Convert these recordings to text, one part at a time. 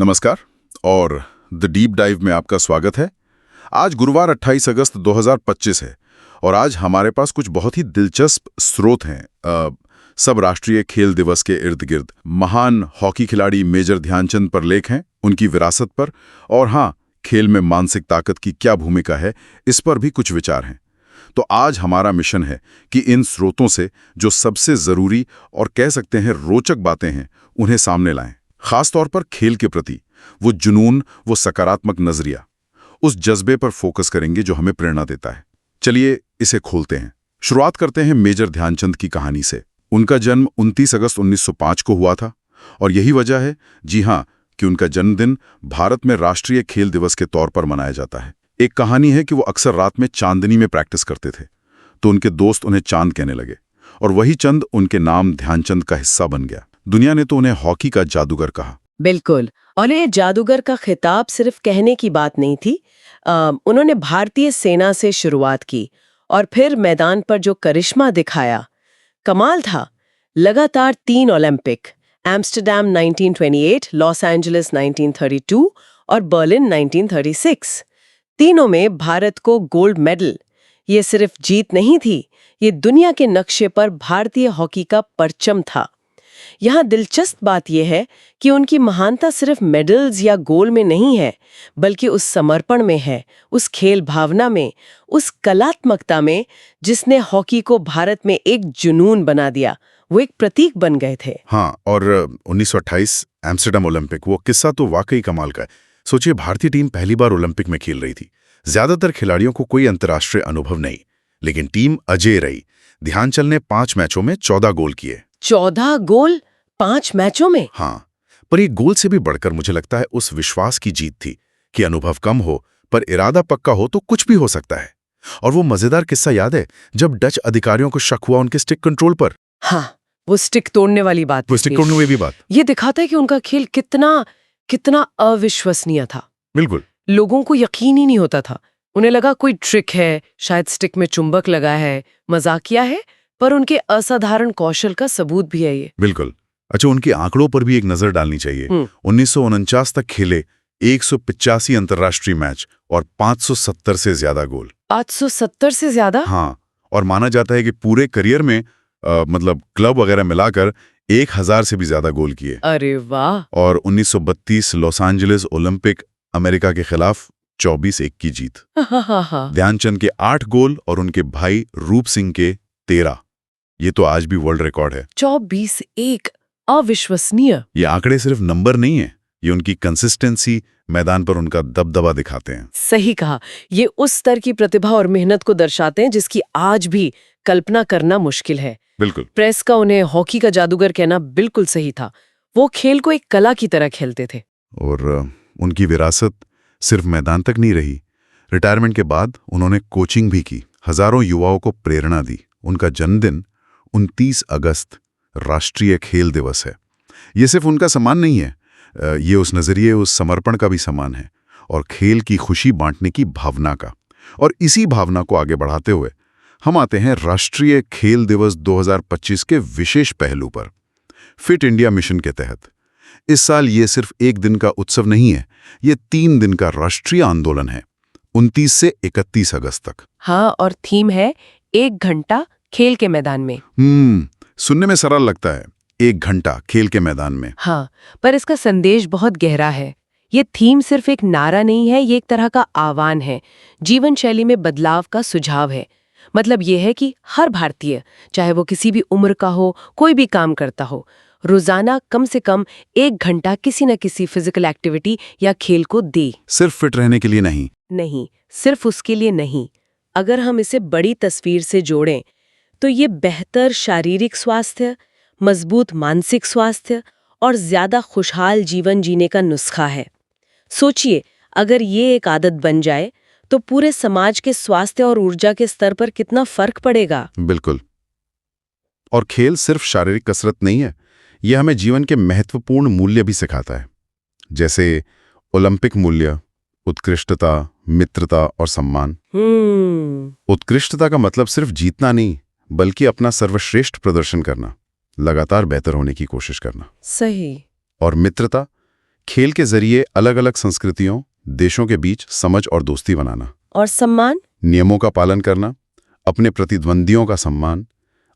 नमस्कार और the deep dive में आपका स्वागत है। आज गुरुवार 28 अगस्त 2025 है और आज हमारे पास कुछ बहुत ही दिलचस्प स्रोत हैं सब राष्ट्रीय खेल दिवस के इर्द गिर्द। महान हॉकी खिलाड़ी मेजर ध्यानचंद पर लेख हैं, उनकी विरासत पर, और हाँ, खेल में मानसिक ताकत की क्या भूमिका है, इस पर भी कुछ विचार हैं। तो आज हमारा मिशन है कि इन स्रोतों से जो सबसे ज़रूरी और कह सकते हैं रोचक बातें हैं, उन्हें सामने लाएं। खास तौर पर खेल के प्रति वो जुनून, वो सकारात्मक नजरिया, उस जज्बे पर फोकस करेंगे जो हमें प्रेरणा देता है। चलिए इसे खोलते हैं। शुरुआत करते हैं मेजर ध्यानचंद की कहानी से। उनका जन्म 29 अगस्त 1905 को हुआ था और यही वजह है, जी हाँ, कि उनका जन्मदिन भारत में राष्ट्रीय खेल दिवस के तौर पर मनाया जाता है। एक कहानी है कि वो अक्सर रात में चांदनी में प्रैक्टिस करते थे, तो उनके दोस्त उन्हें चांद कहने लगे और वही चंद उनके नाम ध्यानचंद का हिस्सा बन गया। दुनिया ने तो उन्हें हॉकी का जादूगर कहा। बिल्कुल, और ये जादूगर का खिताब सिर्फ कहने की बात नहीं थी। उन्होंने भारतीय सेना से शुरुआत की और फिर मैदान पर जो करिश्मा दिखाया, कमाल था। लगातार 3 ओलंपिक, एम्स्टरडैम 1928, लॉस एंजलिस 1932 और बर्लिन 1936, तीनों में भारत को गोल्ड मेडल। ये सिर्फ जीत नहीं थी, ये दुनिया के नक्शे पर भारतीय हॉकी का परचम था। यहाँ दिलचस्प बात यह है कि उनकी महानता सिर्फ मेडल्स या गोल में नहीं है, बल्कि उस समर्पण में है, उस खेल भावना में, उस कलात्मकता में, जिसने हॉकी को भारत में एक जुनून बना दिया। वो एक प्रतीक बन गए थे। हाँ, और 1928 एम्स्टरडैम ओलंपिक, वो किस्सा तो वाकई कमाल का है। सोचिए, भारतीय टीम पहली बार ओलंपिक में खेल रही थी। ज्यादातर खिलाड़ियों को कोई अंतर्राष्ट्रीय अनुभव नहीं, लेकिन टीम अजेय रही। ध्यानचंद ने 5 मैचों में 14 गोल किए। 14 गोल 5 मैचों में? हाँ, पर एक गोल से भी बढ़कर मुझे लगता है उस विश्वास की जीत थी कि अनुभव कम हो पर इरादा पक्का हो तो कुछ भी हो सकता है। और वो मजेदार किस्सा याद है जब डच अधिकारियों को शक हुआ उनके स्टिक कंट्रोल पर? हाँ, वो स्टिक तोड़ने वाली बात। वो स्टिक तोड़ने वाली बात ये दिखाता है कि उनका खेल कितना अविश्वसनीय था। बिल्कुल, लोगों को यकीन ही नहीं होता था। उन्हें लगा कोई ट्रिक है, शायद स्टिक में चुंबक लगा है, मजाक किया है, पर उनके असाधारण कौशल का सबूत भी है ये। बिल्कुल। अच्छा, उनके आंकड़ों पर भी एक नजर डालनी चाहिए। 1949 तक खेले 185 अंतर्राष्ट्रीय मैच और 570 से ज्यादा गोल। 570 से ज्यादा? हाँ, और माना जाता है कि पूरे करियर में मतलब क्लब वगैरह मिलाकर 1000 से भी ज्यादा गोल किए। अरे वाह! और 1932 लॉस एंजलिस ओलंपिक अमेरिका के खिलाफ 24-1 की जीत। ध्यानचंद के 8 गोल और उनके भाई रूप सिंह के 13। ये तो आज भी वर्ल्ड रिकॉर्ड है। 24-1, अविश्वसनीय। ये आंकड़े सिर्फ नंबर नहीं है, ये उनकी कंसिस्टेंसी, मैदान पर उनका दबदबा दिखाते हैं। सही कहा, ये उस स्तर की प्रतिभा और मेहनत को दर्शाते हैं जिसकी आज भी कल्पना करना मुश्किल है। बिल्कुल। प्रेस का उन्हें हॉकी का जादूगर कहना बिल्कुल सही था। वो खेल को एक कला की तरह खेलते थे। और उनकी विरासत सिर्फ मैदान तक नहीं रही। रिटायरमेंट के बाद उन्होंने कोचिंग भी की, हजारों युवाओं को प्रेरणा दी। उनका जन्मदिन 29 अगस्त राष्ट्रीय खेल दिवस है। ये सिर्फ उनका सम्मान नहीं है, ये उस नजरिए, उस समर्पण का भी सम्मान है और खेल की खुशी बांटने की भावना का। और इसी भावना को आगे बढ़ाते हुए हम आते हैं राष्ट्रीय खेल दिवस 2025 के विशेष पहलू पर, फिट इंडिया मिशन के तहत। इस साल ये सिर्फ एक दिन का उत्सव नहीं है, ये 3 दिन का राष्ट्रीय आंदोलन है, 29 से 31 अगस्त तक। हाँ, और थीम है 1 घंटा खेल के मैदान में। सुनने में सरल लगता है, 1 घंटा खेल के मैदान में। हाँ, पर इसका संदेश बहुत गहरा है। ये थीम सिर्फ एक नारा नहीं है, ये एक तरह का आह्वान है, जीवन शैली में बदलाव का सुझाव है। मतलब ये है कि हर भारतीय, चाहे वो किसी भी उम्र का हो, कोई भी काम करता हो, रोजाना कम से कम 1 घंटा किसी न किसी फिजिकल एक्टिविटी या खेल को दे। सिर्फ फिट रहने के लिए नहीं, सिर्फ उसके लिए नहीं। अगर हम इसे बड़ी तस्वीर से जोड़ें तो ये बेहतर शारीरिक स्वास्थ्य, मजबूत मानसिक स्वास्थ्य और ज्यादा खुशहाल जीवन जीने का नुस्खा है। सोचिए, अगर ये एक आदत बन जाए तो पूरे समाज के स्वास्थ्य और ऊर्जा के स्तर पर कितना फर्क पड़ेगा। बिल्कुल। और खेल सिर्फ शारीरिक कसरत नहीं है, यह हमें जीवन के महत्वपूर्ण मूल्य भी सिखाता है, जैसे ओलंपिक मूल्य, उत्कृष्टता, मित्रता और सम्मान। उत्कृष्टता का मतलब सिर्फ जीतना नहीं, बल्कि अपना सर्वश्रेष्ठ प्रदर्शन करना, लगातार बेहतर होने की कोशिश करना। सही। और मित्रता, खेल के जरिए अलग अलग संस्कृतियों, देशों के बीच समझ और दोस्ती बनाना, और सम्मान? नियमों का पालन करना, अपने प्रतिद्वंदियों का सम्मान,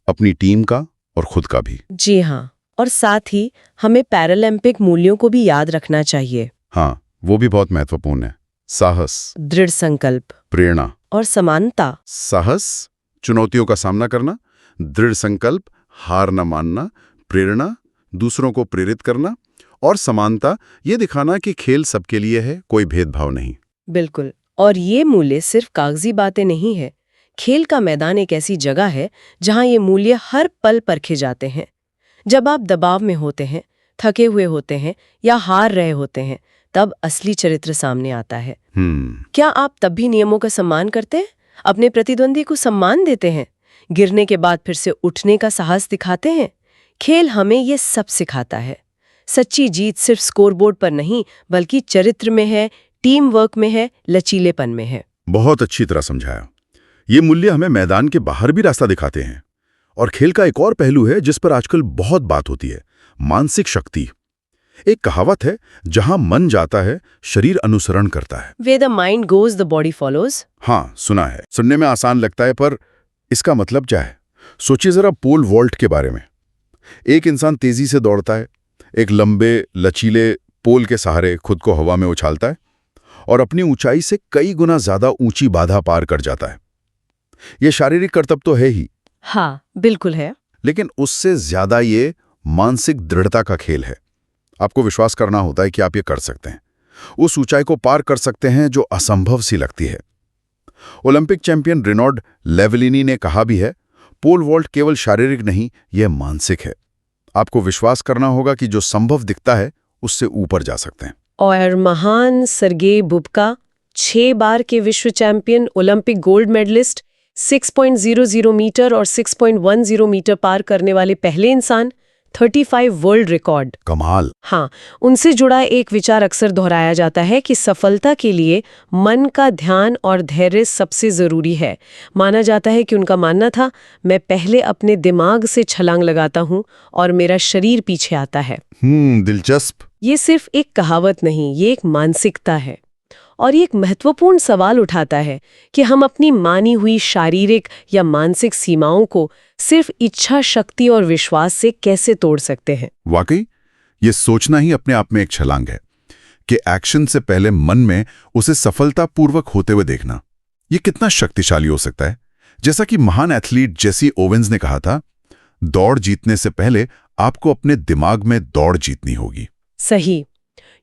अपनी टीम का और खुद का भी। जी हाँ, और साथ ही हमें पैरालंपिक मूल्यों को भी याद रखना चाहिए। हाँ, वो भी बहुत महत्वपूर्ण है। साहस, दृढ़ संकल्प प्रेरणा और समानता। साहस, चुनौतियों का सामना करना, दृढ़ संकल्प, हार न मानना, प्रेरणा, दूसरों को प्रेरित करना, और समानता, ये दिखाना कि खेल सबके लिए है, कोई भेदभाव नहीं। बिल्कुल। और ये मूल्य सिर्फ कागजी बातें नहीं है। खेल का मैदान एक ऐसी जगह है जहां ये मूल्य हर पल परखे जाते हैं। जब आप दबाव में होते हैं, थके हुए होते हैं या हार रहे होते हैं, तब असली चरित्र सामने आता है। क्या आप तब भी नियमों का सम्मान करते हैं? अपने प्रतिद्वंदी को सम्मान देते हैं? गिरने के बाद फिर से उठने का साहस दिखाते हैं? खेल हमें ये सब सिखाता है। सच्ची जीत सिर्फ स्कोरबोर्ड पर नहीं, बल्कि चरित्र में है, टीम वर्क में है, लचीलेपन में है। बहुत अच्छी तरह समझाया। ये मूल्य हमें मैदान के बाहर भी रास्ता दिखाते हैं। और खेल का एक और पहलू है जिस पर आजकल बहुत बात होती है, मानसिक शक्ति। एक कहावत है, जहां मन जाता है, शरीर अनुसरण करता है। Where the mind goes, the body follows। हाँ, सुना है। सुनने में आसान लगता है, पर इसका मतलब क्या है? सोचिए जरा पोल वॉल्ट के बारे में। एक इंसान तेजी से दौड़ता है, एक लंबे लचीले पोल के सहारे खुद को हवा में उछालता है और अपनी ऊंचाई से कई गुना ज्यादा ऊंची बाधा पार कर जाता है। यह शारीरिक कर्तव्य तो है ही, हाँ, बिल्कुल है। लेकिन उससे ज्यादा ये मानसिक दृढ़ता का खेल है। आपको विश्वास करना होता है कि आप ये कर सकते हैं, उस ऊंचाई को पार कर सकते हैं जो असंभव सी लगती है। ओलंपिक चैंपियन रेनॉल्ड लेवलिनी ने कहा भी है, पोल वॉल्ट केवल शारीरिक नहीं, यह मानसिक है। आपको विश्वास करना होगा कि जो संभव दिखता है उससे ऊपर जा सकते हैं। और महान सर्गेई बुबका, 6 बार के विश्व champion, Olympic gold medalist, 6.00 metre और 6.10 मीटर पार करने वाले पहले इंसान, 35 वर्ल्ड रिकॉर्ड। कमाल। हाँ, उनसे जुड़ा एक विचार अक्सर दोहराया जाता है कि सफलता के लिए मन का ध्यान और धैर्य सबसे जरूरी है। माना जाता है कि उनका मानना था, मैं पहले अपने दिमाग से छलांग लगाता हूँ और मेरा शरीर पीछे आता है। दिलचस्प। ये सिर्फ एक कहावत नहीं, ये एक मानसिकता है। और ये एक महत्वपूर्ण सवाल उठाता है कि हम अपनी मानी हुई शारीरिक या मानसिक सीमाओं को सिर्फ इच्छा शक्ति और विश्वास से कैसे तोड़ सकते हैं। वाकई ये सोचना ही अपने आप में एक छलांग है कि एक्शन से पहले मन में उसे सफलतापूर्वक होते हुए देखना, ये कितना शक्तिशाली हो सकता है। जैसा कि महान एथलीट जेसी ओवेंस ने कहा था, दौड़ जीतने से पहले आपको अपने दिमाग में दौड़ जीतनी होगी। सही।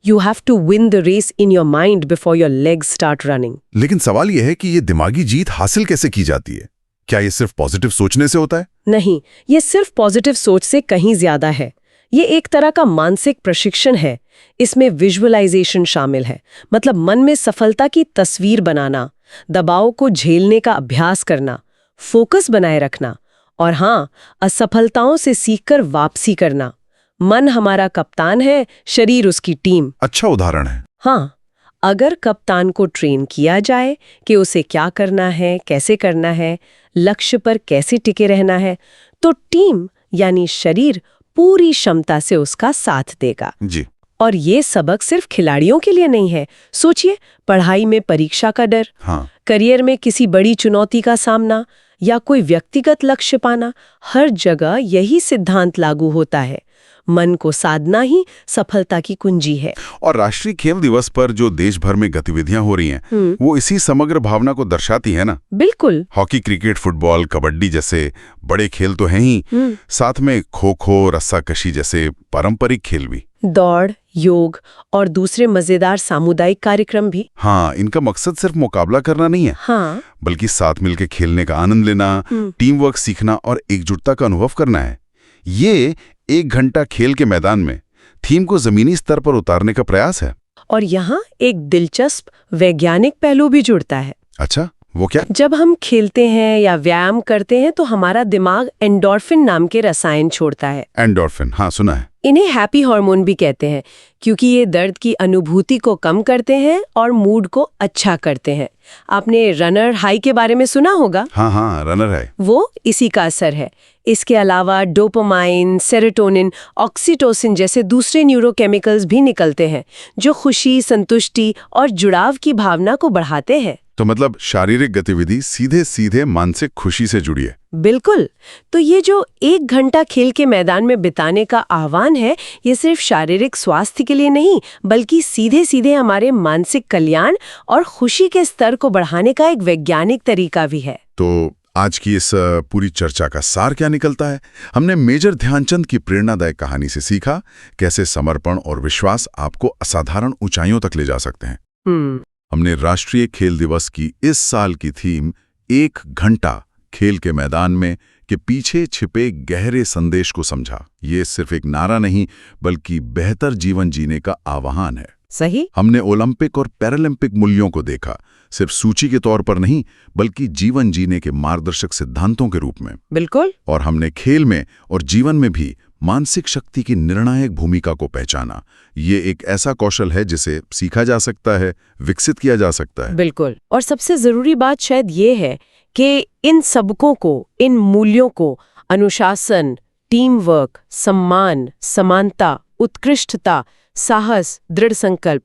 You have to win the race in your mind before your legs start running। लेकिन सवाल यह है कि ये दिमागी जीत हासिल कैसे की जाती है? क्या ये सिर्फ पॉजिटिव सोचने से होता है? नहीं, ये सिर्फ पॉजिटिव सोच से कहीं ज्यादा है। ये एक तरह का मानसिक प्रशिक्षण है। इसमें विजुअलाइजेशन शामिल है, मतलब मन में सफलता की तस्वीर बनाना, दबाव को झेलने का अभ्यास करना, फोकस बनाए रखना, और हाँ, असफलताओं से सीखकर वापसी करना। मन हमारा कप्तान है, शरीर उसकी टीम। अच्छा उदाहरण है। हाँ, अगर कप्तान को ट्रेन किया जाए कि उसे क्या करना है, कैसे करना है, लक्ष्य पर कैसे टिके रहना है, तो टीम यानी शरीर पूरी क्षमता से उसका साथ देगा। जी। और ये सबक सिर्फ खिलाड़ियों के लिए नहीं है। सोचिए, पढ़ाई में परीक्षा का डर, हाँ। करियर में किसी बड़ी चुनौती का सामना या कोई व्यक्तिगत लक्ष्य पाना, हर जगह यही सिद्धांत लागू होता है। मन को साधना ही सफलता की कुंजी है। और राष्ट्रीय खेल दिवस पर जो देश भर में गतिविधियां हो रही हैं, वो इसी समग्र भावना को दर्शाती है ना। बिल्कुल। हॉकी, क्रिकेट, फुटबॉल, कबड्डी जैसे बड़े खेल तो हैं ही, साथ में खो-खो, रस्साकशी जैसे पारंपरिक खेल भी। दौड़, योग और दूसरे मजेदार सामुदायिक कार्यक्रम भी। हाँ, इनका मकसद सिर्फ मुकाबला करना नहीं है, हाँ, बल्कि साथ मिलकर खेलने का आनंद लेना, टीम वर्क सीखना और एकजुटता का अनुभव करना है। ये 1 घंटा खेल के मैदान में थीम को जमीनी स्तर पर उतारने का प्रयास है। और यहाँ एक दिलचस्प वैज्ञानिक पहलू भी जुड़ता है। अच्छा, वो क्या? जब हम खेलते हैं या व्यायाम करते हैं तो हमारा दिमाग एंडोर्फिन नाम के रसायन छोड़ता है। एंडोर्फिन, हाँ सुना है। इन्हें हैप्पी हार्मोन भी कहते हैं क्योंकि ये दर्द की अनुभूति को कम करते हैं और मूड को अच्छा करते हैं। आपने रनर हाई के बारे में सुना होगा। हाँ, रनर है। वो इसी का असर है। इसके अलावा डोपामाइन, सेरोटोनिन, ऑक्सीटोसिन जैसे दूसरे न्यूरोकेमिकल्स भी निकलते हैं जो खुशी, संतुष्टि और जुड़ाव की भावना को बढ़ाते हैं। तो मतलब शारीरिक गतिविधि सीधे सीधे मानसिक खुशी से जुड़ी है। बिल्कुल। तो ये जो 1 घंटा खेल के मैदान में बिताने का आह्वान है, ये सिर्फ शारीरिक स्वास्थ्य के लिए नहीं, बल्कि सीधे सीधे हमारे मानसिक कल्याण और खुशी के स्तर को बढ़ाने का एक वैज्ञानिक तरीका भी है। तो आज की इस पूरी चर्चा का सार क्या निकलता है? हमने मेजर ध्यानचंद की प्रेरणादायक कहानी से सीखा कैसे समर्पण और विश्वास आपको असाधारण ऊंचाइयों तक ले जा सकते हैं। हमने राष्ट्रीय खेल दिवस की इस साल की थीम 1 घंटा खेल के मैदान में के पीछे छिपे गहरे संदेश को समझा। ये सिर्फ एक नारा नहीं, बल्कि बेहतर जीवन जीने का आह्वान है। सही। हमने ओलंपिक और पैरालंपिक मूल्यों को देखा, सिर्फ सूची के तौर पर नहीं, बल्कि जीवन जीने के मार्गदर्शक सिद्धांतों के रूप में। बिल्कुल। और हमने खेल में और जीवन में भी मानसिक शक्ति की निर्णायक भूमिका को पहचाना। ये एक ऐसा कौशल है जिसे सीखा जा सकता है, विकसित किया जा सकता है। बिल्कुल। और सबसे जरूरी बात शायद ये है कि इन सबकों को, इन मूल्यों को, अनुशासन, टीम वर्क, सम्मान, समानता, उत्कृष्टता, साहस, दृढ़ संकल्प,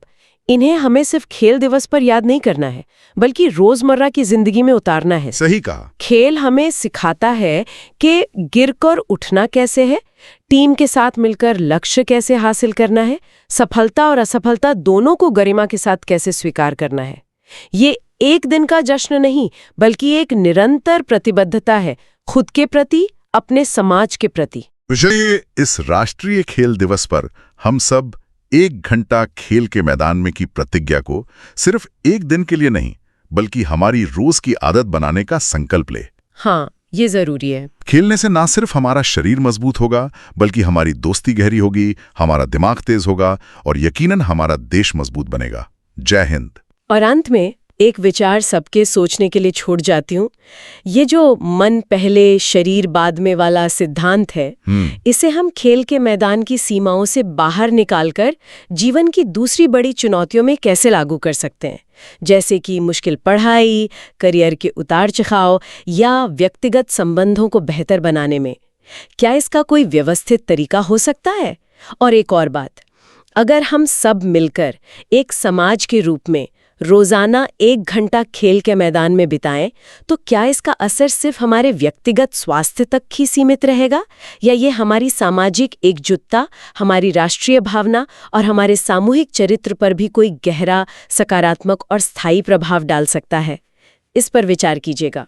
इन्हें हमें सिर्फ खेल दिवस पर याद नहीं करना है, बल्कि रोजमर्रा की जिंदगी में उतारना है। सही कहा। खेल हमें सिखाता है कि गिरकर उठना कैसे है, टीम के साथ मिलकर लक्ष्य कैसे हासिल करना है, सफलता और असफलता दोनों को गरिमा के साथ कैसे स्वीकार करना है। ये एक दिन का जश्न नहीं, बल्कि एक निरंतर प्रतिबद्धता है, खुद के प्रति, अपने समाज के प्रति। चलिए, इस राष्ट्रीय खेल दिवस पर हम सब 1 घंटा खेल के मैदान में की प्रतिज्ञा को सिर्फ एक दिन के लिए नहीं, बल्कि हमारी रोज की आदत बनाने का संकल्प ले। हाँ, ये जरूरी है। खेलने से ना सिर्फ हमारा शरीर मजबूत होगा, बल्कि हमारी दोस्ती गहरी होगी, हमारा दिमाग तेज होगा और यकीनन हमारा देश मजबूत बनेगा। जय हिंद। और अंत में एक विचार सबके सोचने के लिए छोड़ जाती हूँ। ये जो मन पहले शरीर बाद में वाला सिद्धांत है, इसे हम खेल के मैदान की सीमाओं से बाहर निकालकर जीवन की दूसरी बड़ी चुनौतियों में कैसे लागू कर सकते हैं, जैसे कि मुश्किल पढ़ाई, करियर के उतार चढ़ाव या व्यक्तिगत संबंधों को बेहतर बनाने में। क्या इसका कोई व्यवस्थित तरीका हो सकता है? और एक और बात, अगर हम सब मिलकर एक समाज के रूप में रोजाना 1 घंटा खेल के मैदान में बिताएं, तो क्या इसका असर सिर्फ हमारे व्यक्तिगत स्वास्थ्य तक ही सीमित रहेगा, या ये हमारी सामाजिक एकजुटता, हमारी राष्ट्रीय भावना और हमारे सामूहिक चरित्र पर भी कोई गहरा, सकारात्मक और स्थायी प्रभाव डाल सकता है? इस पर विचार कीजिएगा।